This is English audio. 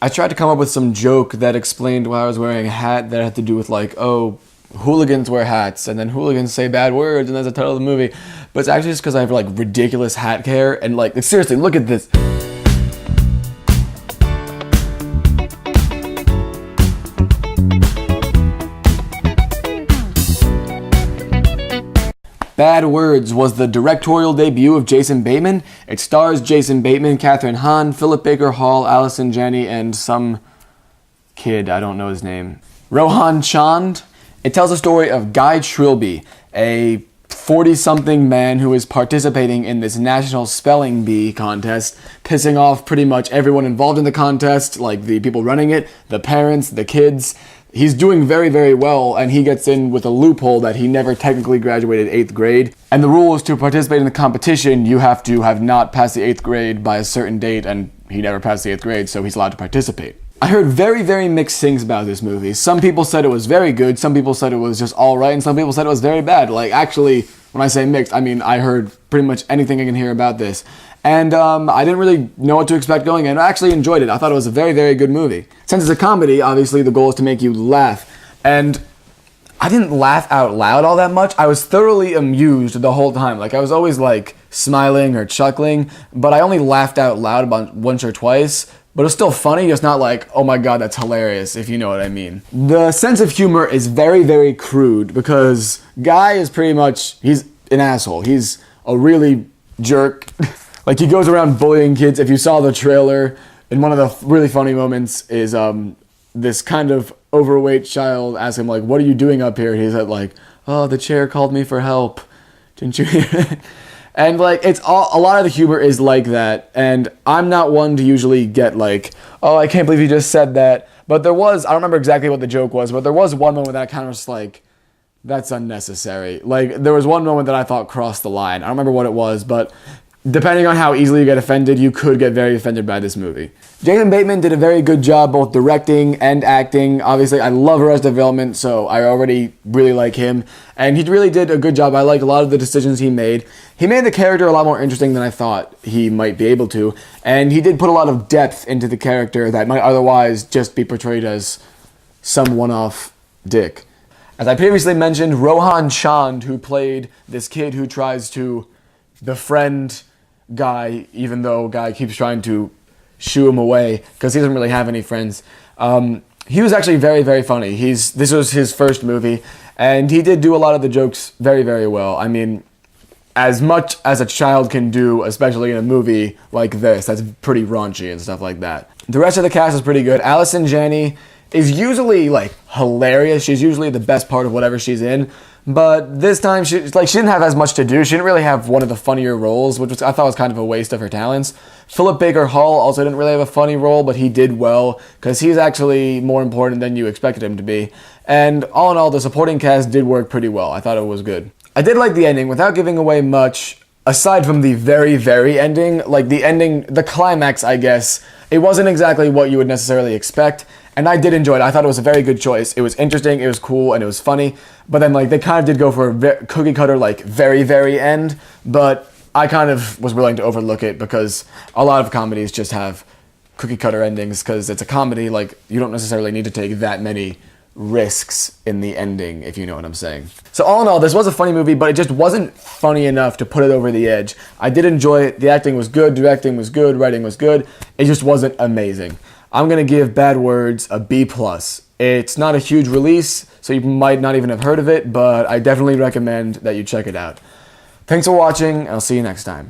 I tried to come up with some joke that explained why I was wearing a hat that had to do with like, oh, hooligans wear hats, and then hooligans say bad words, and that's the title of the movie. But it's actually just because I have like ridiculous hat hair, and like seriously, look at this. Bad Words was the directorial debut of Jason Bateman. It stars Jason Bateman, Kathryn, Hahn, Philip Baker Hall, Allison, Janney, and some kid, I don't know his name. Rohan Chand. It tells the story of Guy Trilby, a 40-something man who is participating in this national spelling bee contest, pissing off pretty much everyone involved in the contest, like the people running it, the parents, the kids. He's doing very, very well, and he gets in with a loophole that he never technically graduated 8th grade. And the rule is to participate in the competition, you have to have not passed the 8th grade by a certain date, and he never passed the 8th grade, so he's allowed to participate. I heard very, very mixed things about this movie. Some people said it was very good, some people said it was just alright, and some people said it was very bad. Like, actually, when I say mixed, I mean I heard pretty much anything I can hear about this. And I didn't really know what to expect going in. I actually enjoyed it. I thought it was a very, very good movie. Since it's a comedy, obviously the goal is to make you laugh. And I didn't laugh out loud all that much. I was thoroughly amused the whole time. Like, I was always like smiling or chuckling, but I only laughed out loud about once or twice. But it was still funny, just not like, oh my god, that's hilarious, if you know what I mean. The sense of humor is very, very crude because Guy is pretty much, he's an asshole. He's a really jerk. Like, he goes around bullying kids. If you saw the trailer, and one of the really funny moments is this kind of overweight child asks him, like, what are you doing up here? And he said, like, oh, the chair called me for help. Didn't you hear it? And, like, it's all, a lot of the humor is like that. And I'm not one to usually get, like, oh, I can't believe you just said that. But there was, I don't remember exactly what the joke was, but there was one moment that I kind of was like, that's unnecessary. Like, there was one moment that I thought crossed the line. I don't remember what it was, but depending on how easily you get offended, you could get very offended by this movie. Jason Bateman did a very good job both directing and acting. Obviously, I love Arrested Development, so I already really like him. And he really did a good job. I liked a lot of the decisions he made. He made the character a lot more interesting than I thought he might be able to. And he did put a lot of depth into the character that might otherwise just be portrayed as some one-off dick. As I previously mentioned, Rohan Chand, who played this kid who tries to befriend Guy, even though Guy keeps trying to shoo him away because he doesn't really have any friends. He was actually very, very funny. This was his first movie, and he did do a lot of the jokes very, very well. I mean, as much as a child can do, especially in a movie like this, that's pretty raunchy and stuff like that. The rest of the cast is pretty good. Allison Janney is usually like hilarious. She's usually the best part of whatever she's in. But this time, she didn't have as much to do. She didn't really have one of the funnier roles, which I thought was kind of a waste of her talents. Philip Baker Hall also didn't really have a funny role, but he did well, because he's actually more important than you expected him to be. And all in all, the supporting cast did work pretty well. I thought it was good. I did like the ending, without giving away much, aside from the very, very ending. Like, the ending, the climax, I guess, it wasn't exactly what you would necessarily expect. And I did enjoy it. I thought it was a very good choice. It was interesting, it was cool, and it was funny. But then, like, they kind of did go for a cookie cutter, like, very, very end. But I kind of was willing to overlook it because a lot of comedies just have cookie cutter endings because it's a comedy. Like, you don't necessarily need to take that many risks in the ending, if you know what I'm saying. So all in all, this was a funny movie, but it just wasn't funny enough to put it over the edge. I did enjoy it. The acting was good, directing was good, writing was good. It just wasn't amazing. I'm going to give Bad Words a B+. It's not a huge release, so you might not even have heard of it, but I definitely recommend that you check it out. Thanks for watching, and I'll see you next time.